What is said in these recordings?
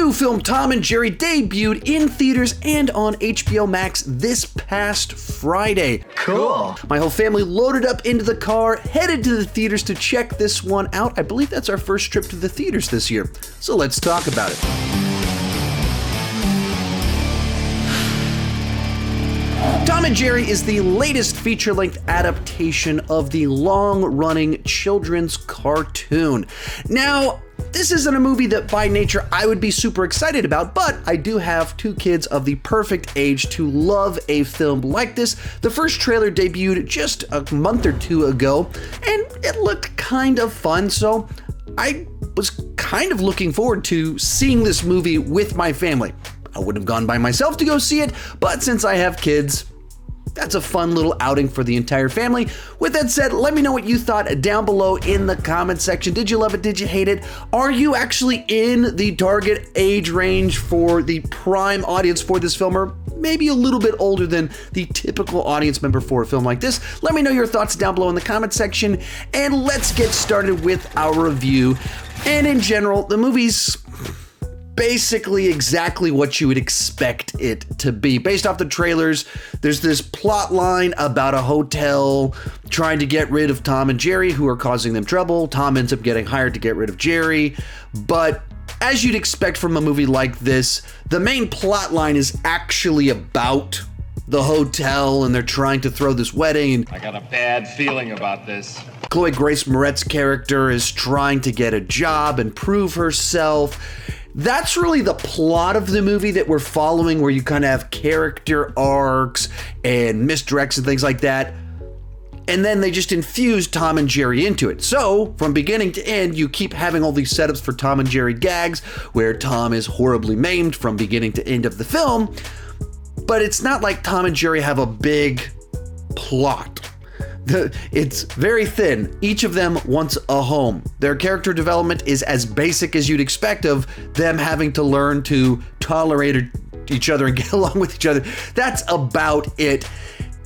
new film Tom and Jerry debuted in theaters and on HBO Max this past Friday. Cool. My whole family loaded up into the car, headed to the theaters to check this one out. I believe that's our first trip to the theaters this year. So let's talk about it. Tom and Jerry is the latest feature-length adaptation of the long-running children's cartoon. Now, this isn't a movie that by nature I would be super excited about, but I do have two kids of the perfect age to love a film like this. The first trailer debuted just a month or two ago, and it looked kind of fun, so I was kind of looking forward to seeing this movie with my family. I would have gone by myself to go see it, but since I have kids, that's a fun little outing for the entire family. With that said, let me know what you thought down below in the comment section. Did you love it? Did you hate it? Are you actually in the target age range for the prime audience for this film, or maybe a little bit older than the typical audience member for a film like this? Let me know your thoughts down below in the comment section, and let's get started with our review. And in general, the movie's basically exactly what you would expect it to be. Based off the trailers, there's this plot line about a hotel trying to get rid of Tom and Jerry, who are causing them trouble. Tom ends up getting hired to get rid of Jerry, but as you'd expect from a movie like this, the main plot line is actually about the hotel, and they're trying to throw this wedding. I got a bad feeling about this. Chloe Grace Moretz's character is trying to get a job and prove herself. That's really the plot of the movie that we're following, where you kind of have character arcs and misdirects and things like that. And then they just infuse Tom and Jerry into it. So from beginning to end, you keep having all these setups for Tom and Jerry gags, where Tom is horribly maimed from beginning to end of the film. But it's not like Tom and Jerry have a big plot. It's very thin. Each of them wants a home. Their character development is as basic as you'd expect of them having to learn to tolerate each other and get along with each other. That's about it.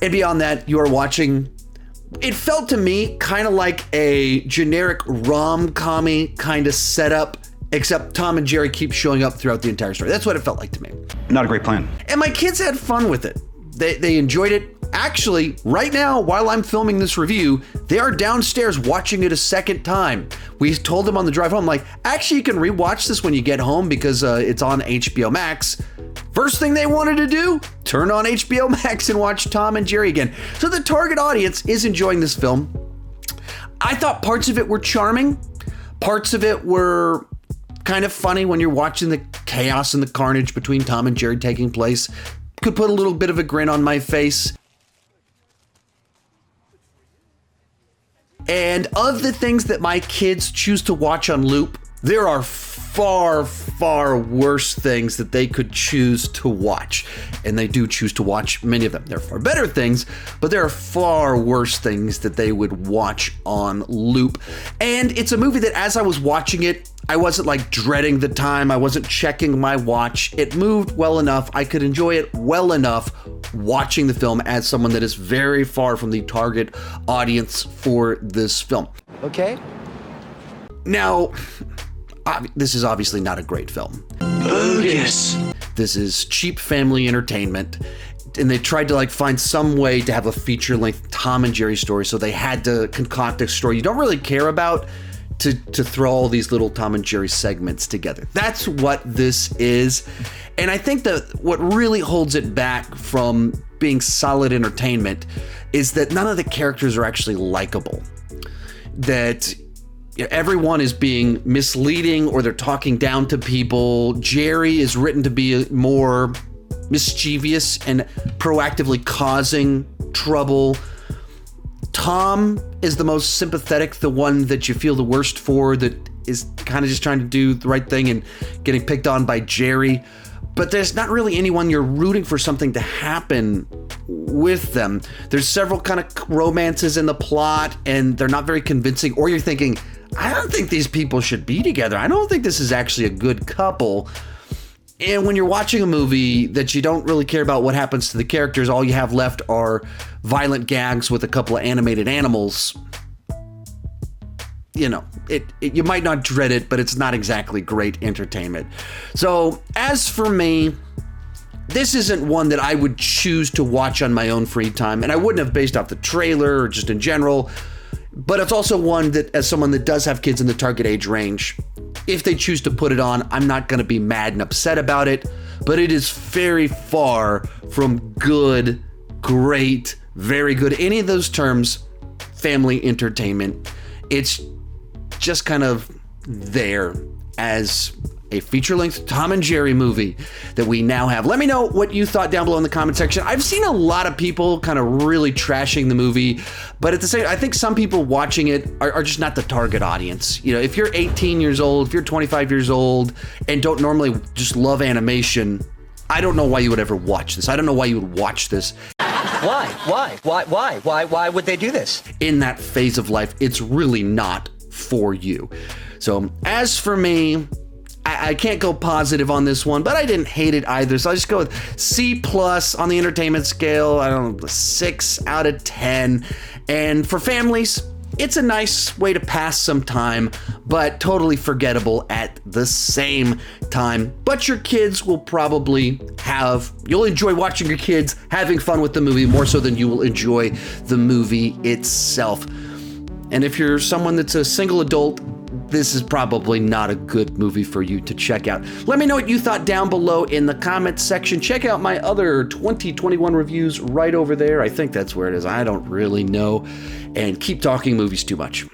And beyond that, you are watching, it felt to me kind of like a generic rom-com-y kind of setup, except Tom and Jerry keep showing up throughout the entire story. That's what it felt like to me. Not a great plan. And my kids had fun with it. They enjoyed it. Actually, right now, while I'm filming this review, they are downstairs watching it a second time. We told them on the drive home, like, actually, you can rewatch this when you get home because it's on HBO Max. First thing they wanted to do, turn on HBO Max and watch Tom and Jerry again. So the target audience is enjoying this film. I thought parts of it were charming. Parts of it were kind of funny when you're watching the chaos and the carnage between Tom and Jerry taking place. Could put a little bit of a grin on my face. And of the things that my kids choose to watch on loop, there are far, far worse things that they could choose to watch. And they do choose to watch many of them. There are far better things, but there are far worse things that they would watch on loop. And it's a movie that as I was watching it, I wasn't like dreading the time. I wasn't checking my watch. It moved well enough. I could enjoy it well enough watching the film as someone that is very far from the target audience for this film. Okay. Now, this is obviously not a great film. Bogus. This is cheap family entertainment. And they tried to like find some way to have a feature-length Tom and Jerry story, so they had to concoct a story you don't really care about to throw all these little Tom and Jerry segments together. That's what this is. And I think that what really holds it back from being solid entertainment is that none of the characters are actually likable. That everyone is being misleading or they're talking down to people. Jerry is written to be more mischievous and proactively causing trouble. Tom is the most sympathetic, the one that you feel the worst for, that is kind of just trying to do the right thing and getting picked on by Jerry. But there's not really anyone you're rooting for something to happen with them. There's several kind of romances in the plot and they're not very convincing, or you're thinking, I don't think these people should be together. I don't think this is actually a good couple. And when you're watching a movie that you don't really care about what happens to the characters, all you have left are violent gags with a couple of animated animals. You know, you might not dread it, but it's not exactly great entertainment. So as for me, this isn't one that I would choose to watch on my own free time, and I wouldn't have based off the trailer or just in general, but it's also one that, as someone that does have kids in the target age range, if they choose to put it on, I'm not going to be mad and upset about it, but it is very far from good, great, very good, any of those terms, family entertainment. It's just kind of there as a feature-length Tom and Jerry movie that we now have. Let me know what you thought down below in the comment section. I've seen a lot of people kind of really trashing the movie, but at the same, I think some people watching it are just not the target audience. You know, if you're 18 years old, if you're 25 years old, and don't normally just love animation, I don't know why you would ever watch this. I don't know why you would watch this. Why would they do this? In that phase of life, it's really not for you. So as for me, I can't go positive on this one, but I didn't hate it either. So I'll just go with C+ on the entertainment scale. I don't know, 6 out of 10. And for families, it's a nice way to pass some time, but totally forgettable at the same time. But your kids will probably you'll enjoy watching your kids having fun with the movie more so than you will enjoy the movie itself. And if you're someone that's a single adult, this is probably not a good movie for you to check out. Let me know what you thought down below in the comments section. Check out my other 2021 reviews right over there. I think that's where it is. I don't really know. And keep talking movies too much.